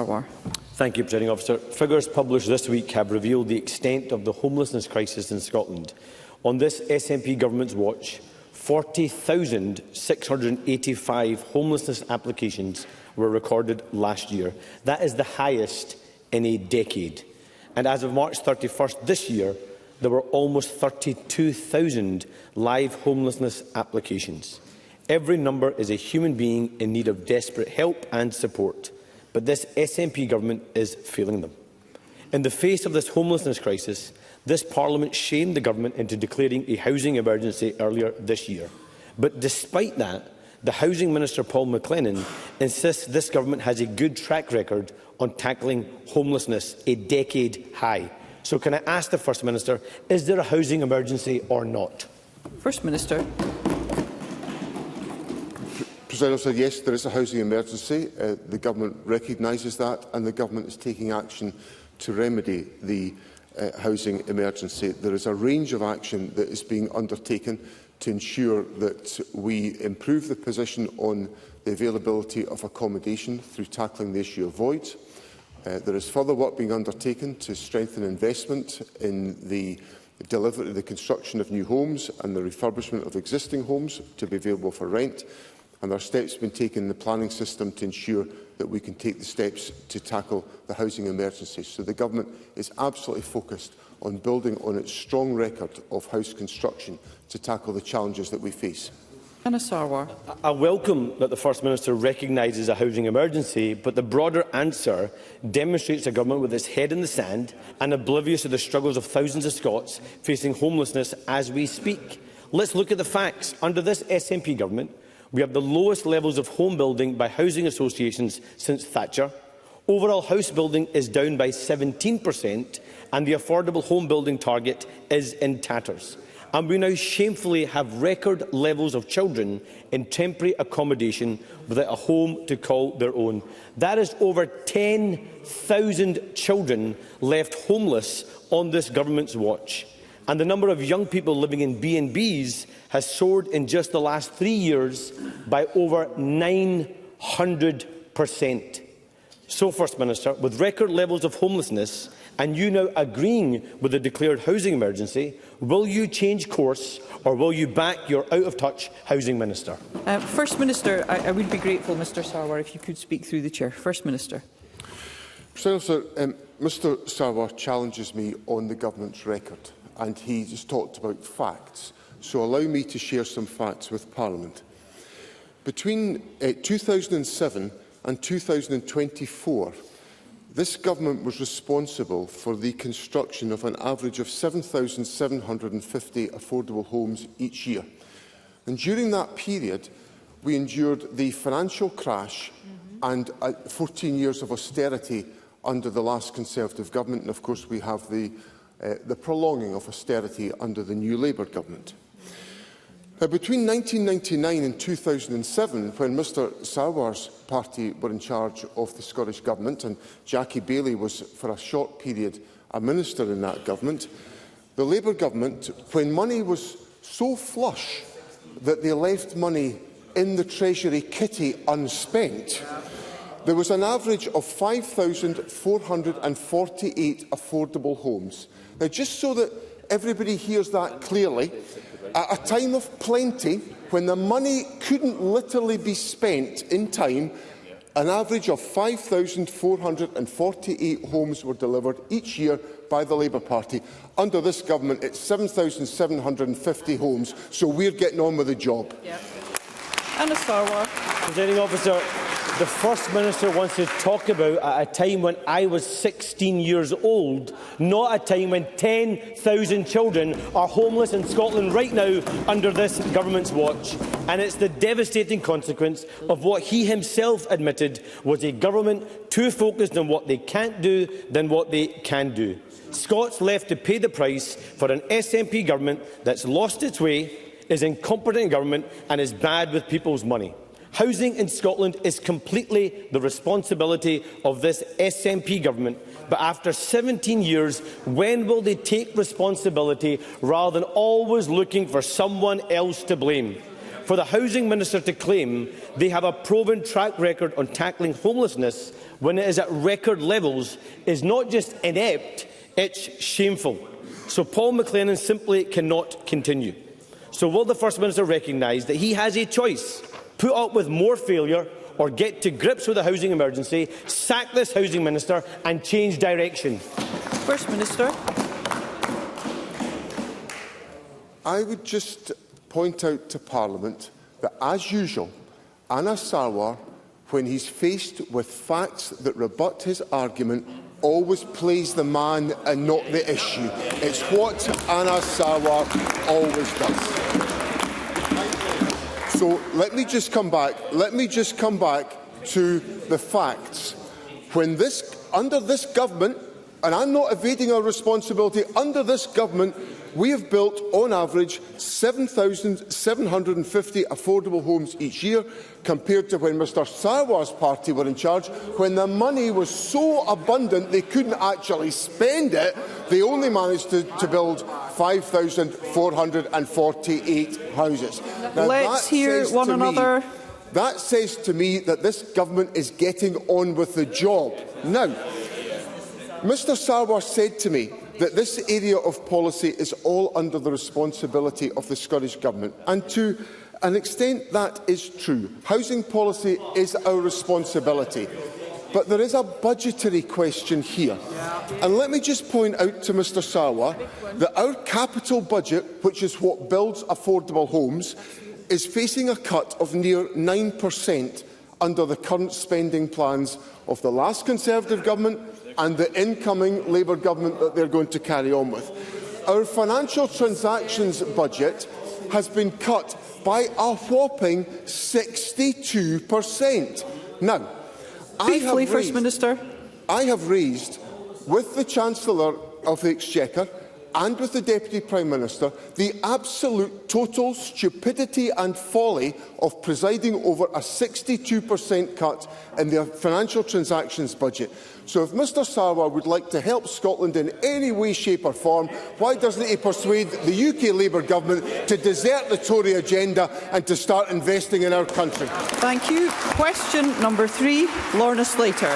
Sarwar. Thank you, Presiding Officer. Figures published this week have revealed the extent of the homelessness crisis in Scotland. On this SNP Government's watch, 40,685 homelessness applications were recorded last year. That is the highest in a decade. And as of March 31st this year, there were almost 32,000 live homelessness applications. Every number is a human being in need of desperate help and support. But this SNP Government is failing them. In the face of this homelessness crisis, this Parliament shamed the Government into declaring a housing emergency earlier this year. But despite that, the Housing Minister Paul McLennan insists this Government has a good track record on tackling homelessness, a decade high. So can I ask the First Minister, is there a housing emergency or not? First Minister. President Officer, yes, there is a housing emergency. The Government recognises that, and the Government is taking action to remedy the housing emergency. There is a range of action that is being undertaken to ensure that we improve the position on the availability of accommodation through tackling the issue of voids. There is further work being undertaken to strengthen investment in the delivery, the construction of new homes and the refurbishment of existing homes to be available for rent. And there are steps being taken in the planning system to ensure that we can take the steps to tackle the housing emergency. So the Government is absolutely focused on building on its strong record of house construction to tackle the challenges that we face. Anna Sarwar. I welcome that the First Minister recognises a housing emergency, but the broader answer demonstrates a Government with its head in the sand and oblivious to the struggles of thousands of Scots facing homelessness as we speak. Let's look at the facts. Under this SNP Government, we have the lowest levels of home building by housing associations since Thatcher. Overall house building is down by 17%, and the affordable home building target is in tatters. And we now shamefully have record levels of children in temporary accommodation without a home to call their own. That is over 10,000 children left homeless on this Government's watch. And the number of young people living in B&Bs has soared in just the last 3 years by over 900%. So, First Minister, with record levels of homelessness and you now agreeing with the declared housing emergency, will you change course or will you back your out-of-touch Housing Minister? First Minister, I would be grateful, Mr Sarwar, if you could speak through the Chair. First Minister. Mr Sarwar challenges me on the Government's record, and he just talked about facts. So allow me to share some facts with Parliament. Between 2007 and 2024, this Government was responsible for the construction of an average of 7,750 affordable homes each year. And during that period, we endured the financial crash and 14 years of austerity under the last Conservative Government. And of course, we have the prolonging of austerity under the new Labour Government. Now, between 1999 and 2007, when Mr Sarwar's party were in charge of the Scottish Government and Jackie Baillie was, for a short period, a minister in that government, the Labour Government, when money was so flush that they left money in the Treasury kitty unspent, there was an average of 5,448 affordable homes. Now, just so that everybody hears that clearly, at a time of plenty, when the money couldn't literally be spent in time, an average of 5,448 homes were delivered each year by the Labour Party. Under this Government, it's 7,750 homes, so we're getting on with the job. Anna Sarwar. Presiding Officer, the First Minister wants to talk about at a time when I was 16 years old, not a time when 10,000 children are homeless in Scotland right now under this Government's watch. And it's the devastating consequence of what he himself admitted was a government too focused on what they can't do than what they can do. Scots left to pay the price for an SNP government that's lost its way, is incompetent in government and is bad with people's money. Housing in Scotland is completely the responsibility of this SNP government. But after 17 years, when will they take responsibility rather than always looking for someone else to blame? for the Housing Minister to claim they have a proven track record on tackling homelessness when it is at record levels is not just inept, it's shameful. So Paul McLennan simply cannot continue. So will the First Minister recognise that he has a choice: put up with more failure or get to grips with the housing emergency, sack this Housing Minister and change direction? First Minister. I would just point out to Parliament that, as usual, Anas Sarwar, when he's faced with facts that rebut his argument, always plays the man and not the issue. It's what Anas Sarwar always does. So let me just come back to the facts. Under this government, and I'm not evading our responsibility, under this government, we have built, on average, 7,750 affordable homes each year, compared to when Mr Sarwar's party were in charge, when the money was so abundant they couldn't actually spend it. They only managed to build 5,448 houses. Now, let's hear one another. That says to me that this government is getting on with the job. Now, Mr Sarwar said to me that this area of policy is all under the responsibility of the Scottish Government, and to an extent that is true. Housing policy is our responsibility. But there is a budgetary question here. And let me just point out to Mr Sarwar that our capital budget, which is what builds affordable homes, is facing a cut of near 9% under the current spending plans of the last Conservative Government and the incoming Labour Government that they're going to carry on with. Our financial transactions budget has been cut by a whopping 62%. Now, First Minister. I have raised with the Chancellor of the Exchequer and with the Deputy Prime Minister the absolute total stupidity and folly of presiding over a 62% cut in the financial transactions budget. So if Mr Sarwar would like to help Scotland in any way, shape or form, why doesn't he persuade the UK Labour Government to desert the Tory agenda and to start investing in our country? Thank you. Question number 3, Lorna Slater.